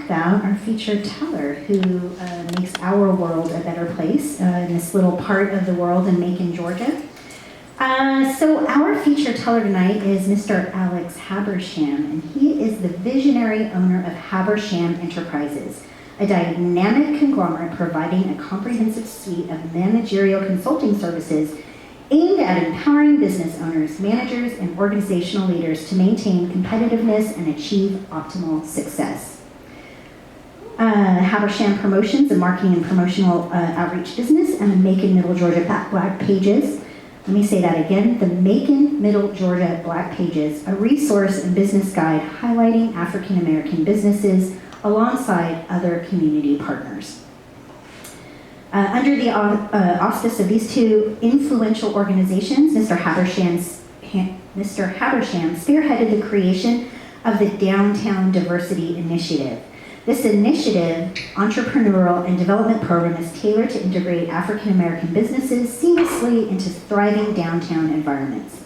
about our featured teller who makes our world a better place in this little part of the world in Macon, Georgia. So our featured teller tonight is Mr. Alex Habersham, and he is the visionary owner of Habersham Enterprises, a dynamic conglomerate providing a comprehensive suite of managerial consulting services aimed at empowering business owners, managers, and organizational leaders to maintain competitiveness and achieve optimal success. Habersham Promotions, a marketing and promotional outreach business, and the Macon, Middle Georgia Black Pages. Let me say that again, the Macon, Middle Georgia Black Pages, a resource and business guide highlighting African American businesses alongside other community partners. Under the auspice of these two influential organizations, Mr. Habersham spearheaded the creation of the Downtown Diversity Initiative. This initiative, entrepreneurial and development program is tailored to integrate African American businesses seamlessly into thriving downtown environments.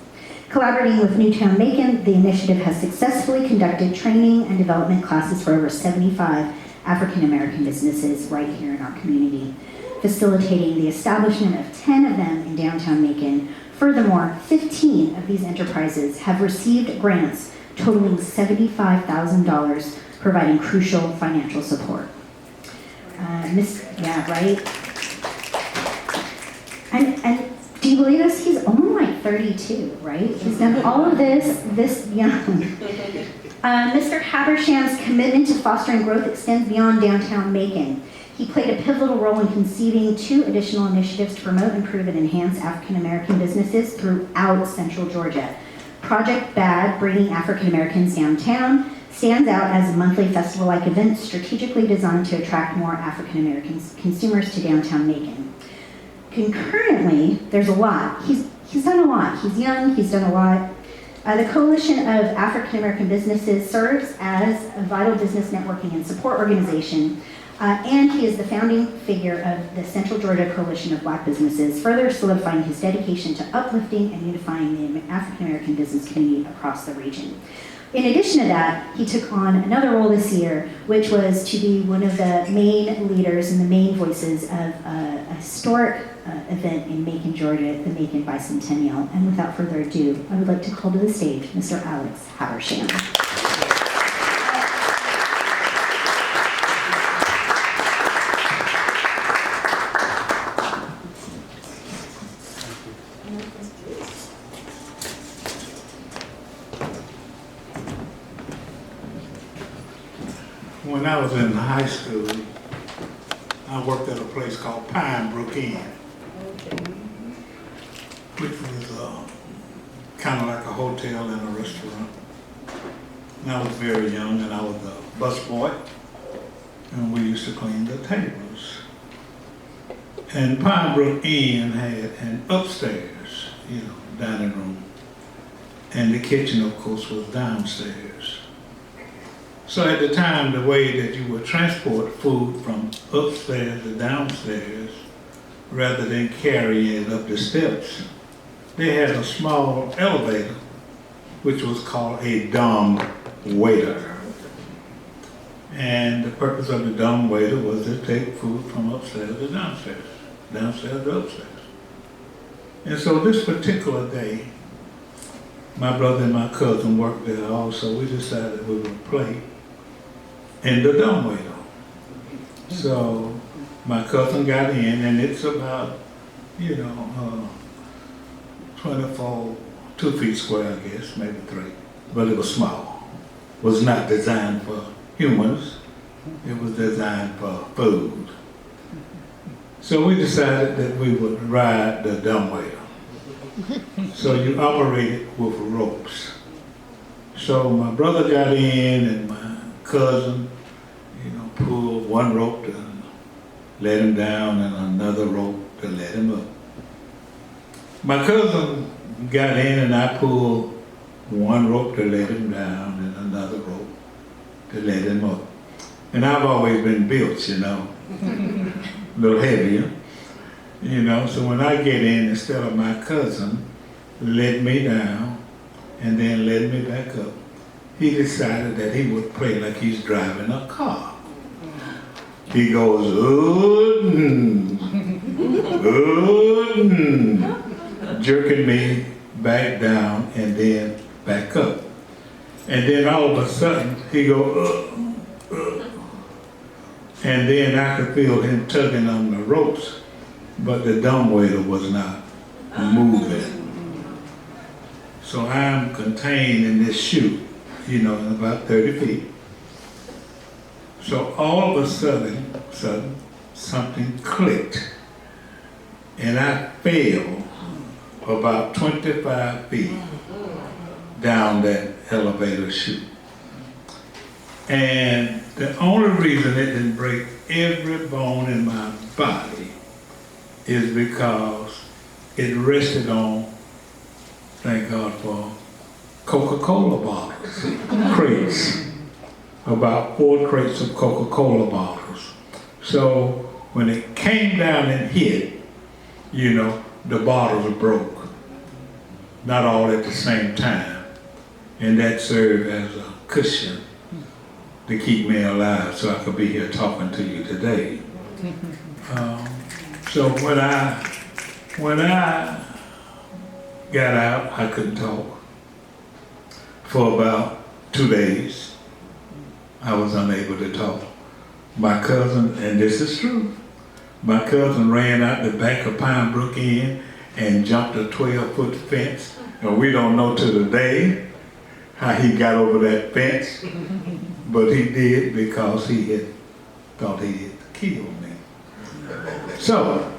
Collaborating with Newtown Macon, the initiative has successfully conducted training and development classes for over 75 African American businesses right here in our community, facilitating the establishment of 10 of them in downtown Macon. Furthermore, 15 of these enterprises have received grants totaling $75,000, providing crucial financial support. Yeah, right? And do you believe this? He's only like 32, right? He's done all of this young. Mr. Habersham's commitment to fostering growth extends beyond downtown Macon. He played a pivotal role in conceiving 2 additional initiatives to promote, improve, and enhance African American businesses throughout Central Georgia. Project BAD, Bringing African Americans Downtown, stands out as a monthly festival-like event strategically designed to attract more African American consumers to downtown Macon. Concurrently, there's a lot. He's done a lot. He's young, he's done a lot. The Coalition of African American Businesses serves as a vital business networking and support organization, and he is the founding figure of the Central Georgia Coalition of Black Businesses, further solidifying his dedication to uplifting and unifying the African American business community across the region. In addition to that, he took on another role this year, which was to be one of the main leaders and the main voices of a historic event in Macon, Georgia, the Macon Bicentennial. And without further ado, I would like to call to the stage Mr. Alex Habersham. When I was in high school, I worked at a place called Pinebrook Inn, which was kind of like a hotel and a restaurant. And I was very young, and I was a busboy, and we used to clean the tables. And Pinebrook Inn had an upstairs, dining room, and the kitchen, of course, was downstairs. So at the time, the way that you would transport food from upstairs to downstairs, rather than carry it up the steps, they had a small elevator, which was called a dumb waiter. And the purpose of the dumb waiter was to take food from upstairs to downstairs, downstairs to upstairs. And so this particular day, my brother and my cousin worked there also. We decided we would play in the dumb waiter. So my cousin got in, and it's about, 24, 2 feet square, I guess, maybe 3. But it was small. It was not designed for humans. It was designed for food. So we decided that we would ride the dumb waiter. So you operate it with ropes. So my brother got in, and my cousin, pulled one rope to let him down and another rope to let him up. My cousin got in, and I pulled one rope to let him down and another rope to let him up. And I've always been built, a little heavier, so when I get in, instead of my cousin let me down and then let me back up, he decided that he would play like he's driving a car. he goes, jerking me back down and then back up. And then all of a sudden, he goes, and then I could feel him tugging on the ropes, but the dumbwaiter was not moving. So I'm contained in this chute, about 30 feet. So all of a sudden, something clicked, and I fell about 25 feet down that elevator chute. And the only reason it didn't break every bone in my body is because it rested on, thank God for Coca-Cola bottles, crates, about 4 crates of Coca-Cola bottles. So when it came down and hit, the bottles broke. Not all at the same time. And that served as a cushion to keep me alive so I could be here talking to you today. So when I got out, I couldn't talk. For about 2 days, I was unable to talk. My cousin, and this is true, my cousin ran out the back of Pine Brook Inn and jumped a 12-foot fence. And we don't know to the day how he got over that fence, but he did because he had thought he had killed me. So,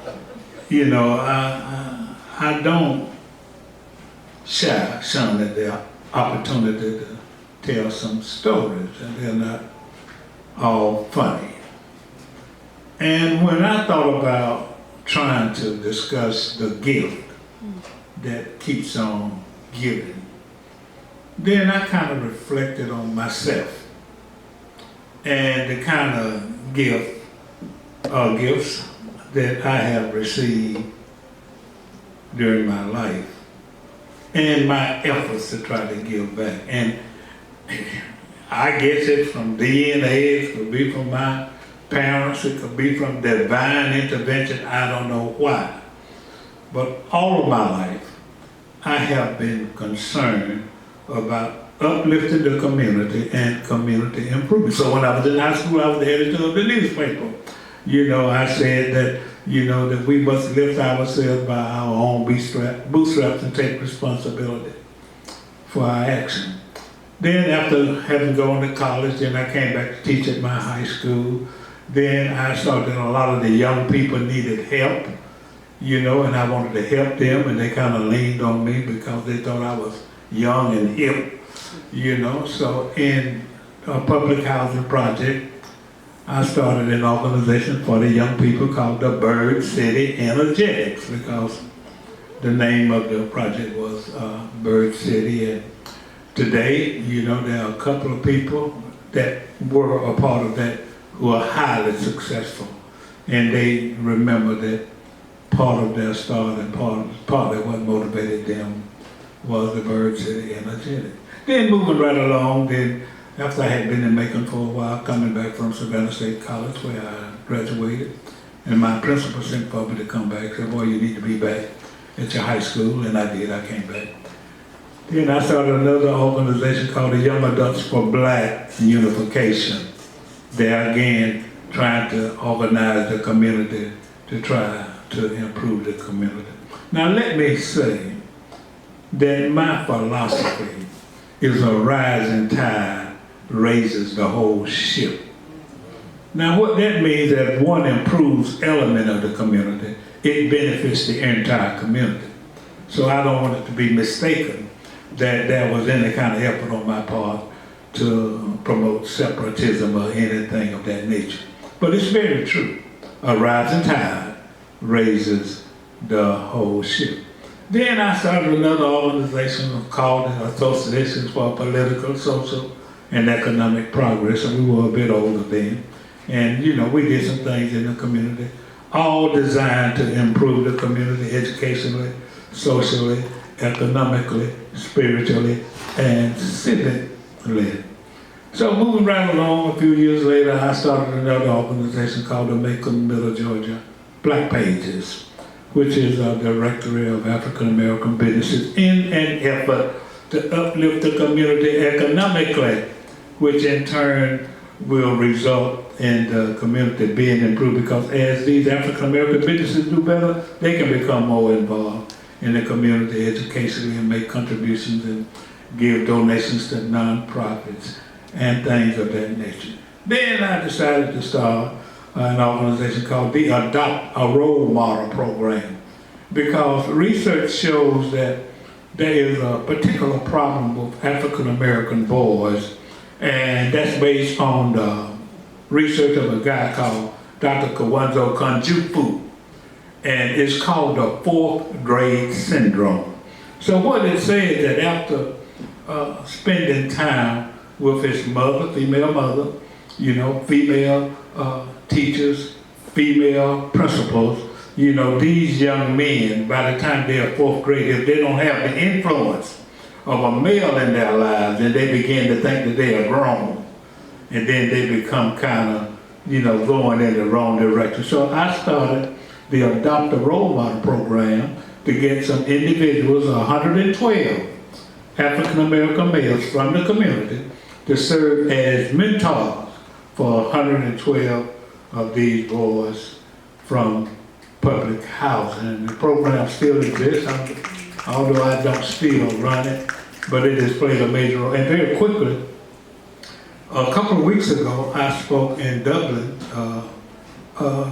I don't shun at the opportunity to tell some stories, and they're not all funny. And when I thought about trying to discuss the gift that keeps on giving, then I kind of reflected on myself and the kind of gifts that I have received during my life and my efforts to try to give back. And I guess it's from DNA, it could be from my parents, it could be from divine intervention, I don't know why. But all of my life, I have been concerned about uplifting the community and community improvement. So when I was in high school, I was the editor of the newspaper. I said that, that we must lift ourselves by our own bootstraps and take responsibility for our action. Then after having gone to college, then I came back to teach at my high school. Then I saw that a lot of the young people needed help, and I wanted to help them, and they kind of leaned on me because they thought I was young and hip, So in a public housing project, I started an organization for the young people called the Bird City Energetics, because the name of the project was Bird City. And today, there are a couple of people that were a part of that who are highly successful. And they remember that part of their start and part of what motivated them was the Bird City Energetic. Then moving right along, then after I had been in Macon for a while, coming back from Savannah State College where I graduated, and my principal sent for me to come back, said, boy, you need to be back at your high school, and I did, I came back. Then I started another organization called the Young Adults for Black Unification. There again, trying to organize the community to try to improve the community. Now let me say that my philosophy is a rising tide raises the whole ship. Now what that means is that if one improves element of the community, it benefits the entire community. So I don't want it to be mistaken that there was any kind of effort on my part to promote separatism or anything of that nature. But it's very true. A rising tide raises the whole ship. Then I started another organization called the Associations for Political, Social, and Economic Progress, and we were a bit older then. And we did some things in the community, all designed to improve the community educationally, socially, economically, spiritually, and civically. So moving right along, a few years later, I started another organization called the Macon, Middle Georgia Black Pages, which is a directory of African American businesses in an effort to uplift the community economically, which in turn will result in the community being improved, because as these African American businesses do better, they can become more involved in the community educationally and make contributions and give donations to nonprofits and things of that nature. Then I decided to start an organization called the Adopt a Role Model Program, because research shows that there is a particular problem with African American boys, and that's based on the research of a guy called Dr. Kawanzo Kanjufu, and it's called the fourth grade syndrome. So what it says that after spending time with his mother, female mother, female teachers, female principals, these young men, by the time they're fourth grade, if they don't have the influence of a male in their lives, then they begin to think that they are grown. And then they become kind of, going in the wrong direction. So I started the Adopt a Role Model Program to get some individuals, 112 African American males from the community, to serve as mentors for 112 of these boys from public housing. And the program still exists, although I don't still run it, but it has played a major role. And very quickly, a couple of weeks ago, I spoke in Dublin for a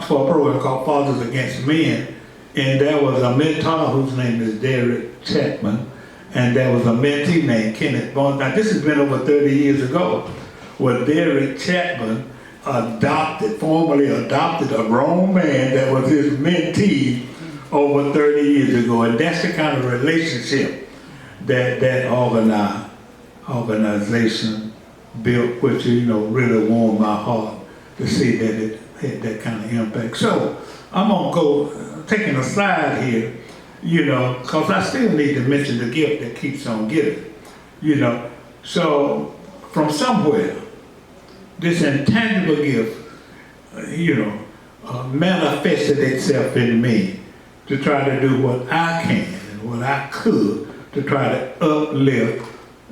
program called Fathers Against Men, and there was a mentor whose name is Derek Chapman, and there was a mentee named Kenneth Barnes. Now, this has been over 30 years ago, where Derek Chapman formally adopted a grown man that was his mentee over 30 years ago. And that's the kind of relationship that organization built, which, really warmed my heart to see that it had that kind of impact. So I'm gonna go, taking a slide here, because I still need to mention the gift that keeps on giving, So from somewhere, this intangible gift, manifested itself in me to try to do what I can and what I could to try to uplift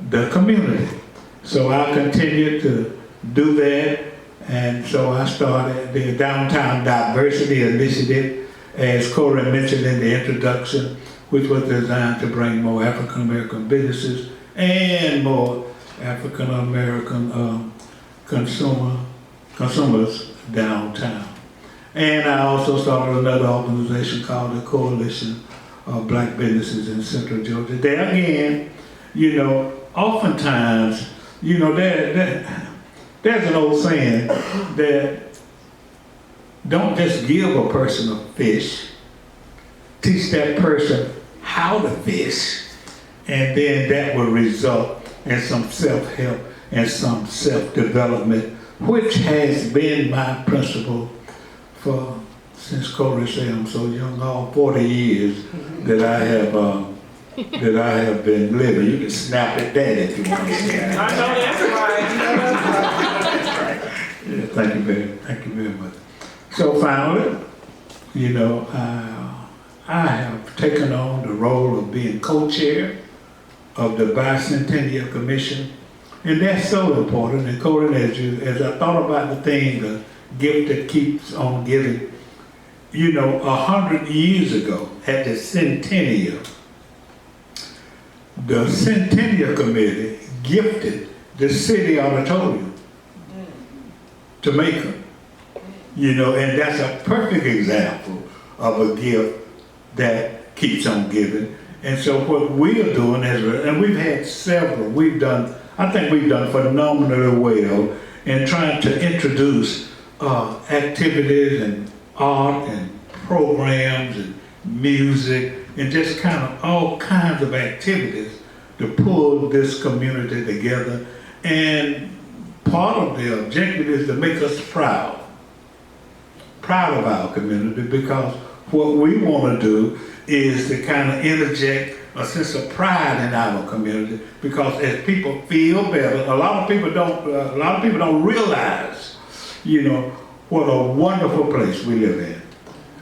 the community. So I continued to do that, and so I started the Downtown Diversity Initiative, as Corey mentioned in the introduction, which was designed to bring more African American businesses and more African American consumers downtown. And I also started another organization called the Coalition of Black Businesses in Central Georgia. There again, oftentimes, there's an old saying that don't just give a person a fish, teach that person how to fish, and then that will result in some self-help and some self-development, which has been my principle since Corey said I'm so young, all 40 years that I have been living. You can snap at that if you want to. I know that's right. Yeah, thank you very much. So finally, I have taken on the role of being co-chair of the Bicentennial Commission, and that's so important. And Corey, as I thought about the thing, the gift that keeps on giving, 100 years ago at the Centennial, the Centennial Committee gifted the city auditorium to Macon. And that's a perfect example of a gift that keeps on giving. And so what we are doing and we've had several, I think we've done phenomenally well in trying to introduce activities and art and programs and music and just kind of all kinds of activities to pull this community together. And part of the objective is to make us proud of our community, because what we want to do is to kind of interject a sense of pride in our community, because as people feel better, a lot of people don't realize, what a wonderful place we live in.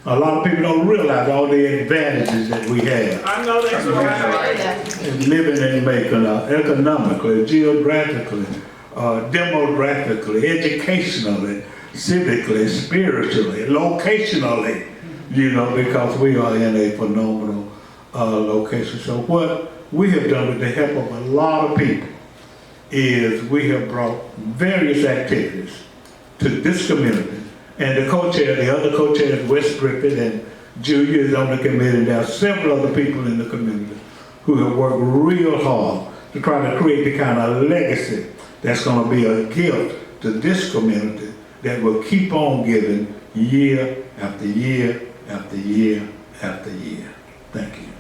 A lot of people don't realize all the advantages that we have. I know that's right. Living in Macon, economically, geographically, demographically, educationally, civically, spiritually, locationally, because we are in a phenomenal location. So what we have done with the help of a lot of people is we have brought various activities to this community. And the co-chair, the other co-chairs, Wes Griffith and Julia is on the committee. There are several other people in the community who have worked real hard to try to create the kind of legacy that's going to be a gift to this community that will keep on giving year after year after year after year. Thank you.